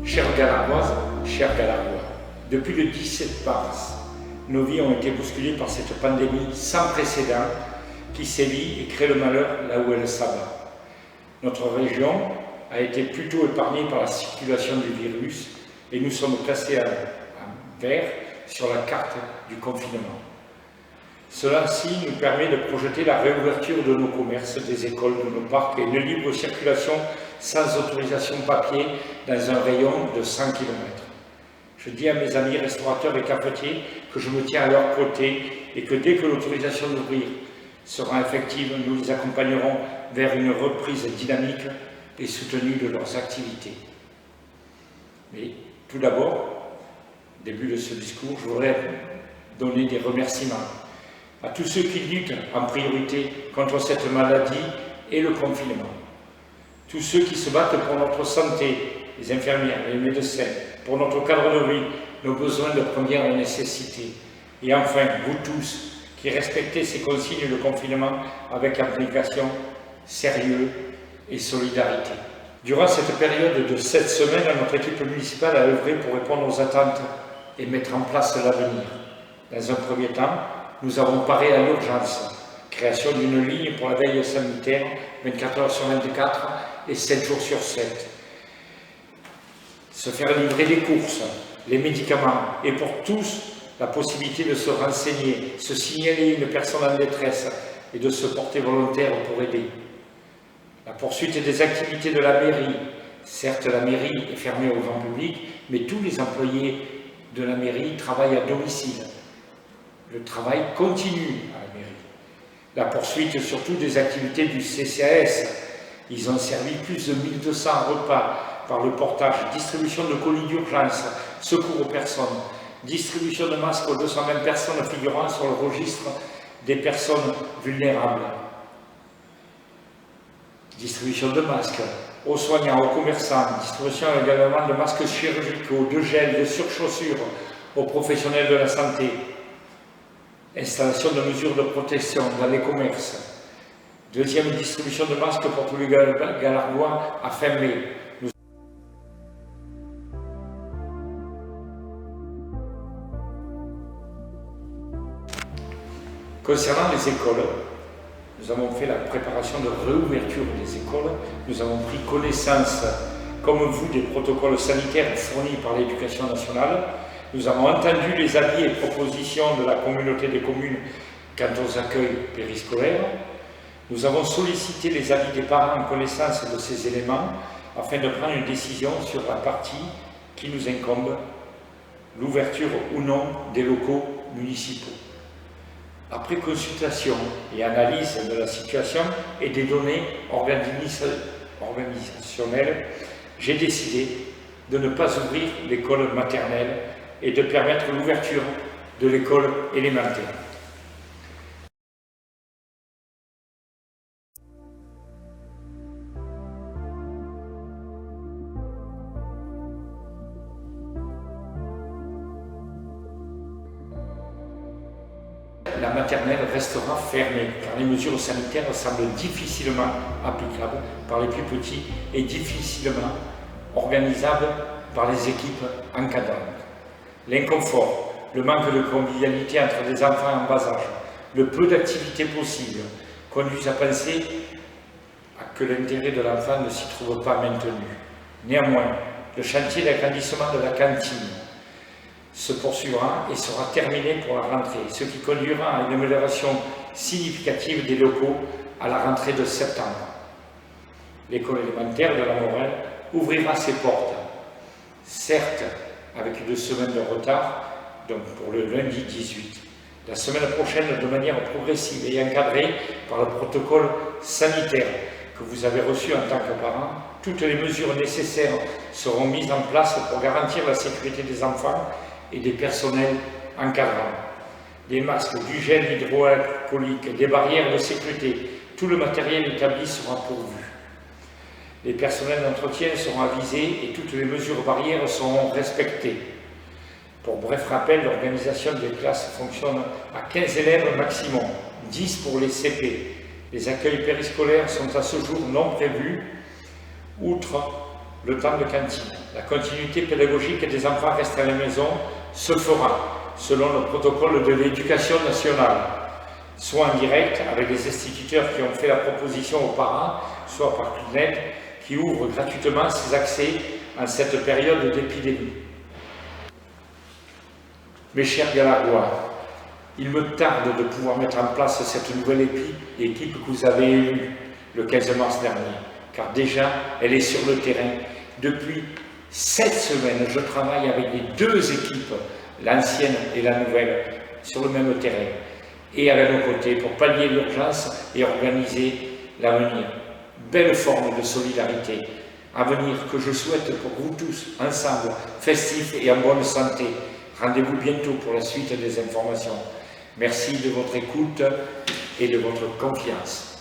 Chères Galardoises, chers Galardois, depuis le 17 mars, nos vies ont été bousculées par cette pandémie sans précédent qui sévit et crée le malheur là où elle s'abat. Notre région a été plutôt épargnée par la circulation du virus et nous sommes classés en vert sur la carte du confinement. Cela-ci nous permet de projeter la réouverture de nos commerces, des écoles, de nos parcs et une libre circulation sans autorisation papier dans un rayon de 100 km. Je dis à mes amis restaurateurs et cafetiers que je me tiens à leur côté et que dès que l'autorisation d'ouvrir sera effective, nous les accompagnerons vers une reprise dynamique et soutenue de leurs activités. Mais tout d'abord, début de ce discours, je voudrais donner des remerciements à tous ceux qui luttent en priorité contre cette maladie et le confinement. Tous ceux qui se battent pour notre santé, les infirmières, les médecins, pour notre cadre de vie, nos besoins de première nécessité. Et enfin, vous tous, qui respectez ces consignes de confinement avec application, sérieux et solidarité. Durant cette période de 7 semaines, notre équipe municipale a œuvré pour répondre aux attentes et mettre en place l'avenir. Dans un premier temps, nous avons paré à l'urgence, création d'une ligne pour la veille sanitaire, 24 heures sur 24 et 7 jours sur 7. Se faire livrer les courses, les médicaments et pour tous, la possibilité de se renseigner, se signaler une personne en détresse et de se porter volontaire pour aider. La poursuite des activités de la mairie. Certes, la mairie est fermée au grand public, mais tous les employés de la mairie travaillent à domicile. Le travail continue à la mairie. La poursuite surtout des activités du CCAS. Ils ont servi plus de 1200 repas par le portage, distribution de colis d'urgence, secours aux personnes, distribution de masques aux 220 personnes figurant sur le registre des personnes vulnérables. Distribution de masques aux soignants, aux commerçants, distribution également de masques chirurgicaux, de gel, de surchaussures aux professionnels de la santé. Installation de mesures de protection dans les commerces. Deuxième distribution de masques pour tous les Galardois à fin mai. Concernant les écoles, nous avons fait la préparation de réouverture des écoles. Nous avons pris connaissance, comme vous, des protocoles sanitaires fournis par l'Éducation nationale. Nous avons entendu les avis et propositions de la communauté des communes quant aux accueils périscolaires. Nous avons sollicité les avis des parents en connaissance de ces éléments afin de prendre une décision sur la partie qui nous incombe, l'ouverture ou non des locaux municipaux. Après consultation et analyse de la situation et des données organisationnelles, j'ai décidé de ne pas ouvrir l'école maternelle et de permettre l'ouverture de l'école élémentaire. La maternelle restera fermée car les mesures sanitaires semblent difficilement applicables par les plus petits et difficilement organisables par les équipes encadrantes. L'inconfort, le manque de convivialité entre des enfants en bas âge, le peu d'activités possibles conduisent à penser que l'intérêt de l'enfant ne s'y trouve pas maintenu. Néanmoins, le chantier d'agrandissement de la cantine se poursuivra et sera terminé pour la rentrée, ce qui conduira à une amélioration significative des locaux à la rentrée de septembre. L'école élémentaire de la Morelle ouvrira ses portes, certes avec 2 semaines de retard, donc pour le lundi 18. La semaine prochaine, de manière progressive et encadrée par le protocole sanitaire que vous avez reçu en tant que parent, toutes les mesures nécessaires seront mises en place pour garantir la sécurité des enfants et des personnels encadrants. Des masques, du gel hydroalcoolique, des barrières de sécurité, tout le matériel établi sera pourvu. Les personnels d'entretien seront avisés et toutes les mesures barrières seront respectées. Pour bref rappel, l'organisation des classes fonctionne à 15 élèves maximum, 10 pour les CP. Les accueils périscolaires sont à ce jour non prévus, outre le temps de cantine. La continuité pédagogique des enfants restés à la maison se fera selon le protocole de l'éducation nationale, soit en direct avec les instituteurs qui ont fait la proposition aux parents, soit par CNED qui ouvre gratuitement ses accès en cette période d'épidémie. Mes chers Galarois, il me tarde de pouvoir mettre en place cette nouvelle équipe que vous avez élue le 15 mars dernier, car déjà elle est sur le terrain. Depuis 7 semaines, je travaille avec les 2 équipes, l'ancienne et la nouvelle, sur le même terrain, et avec nos côtés pour pallier l'urgence et organiser l'avenir. Belle forme de solidarité, avenir que je souhaite pour vous tous, ensemble, festifs et en bonne santé. Rendez-vous bientôt pour la suite des informations. Merci de votre écoute et de votre confiance.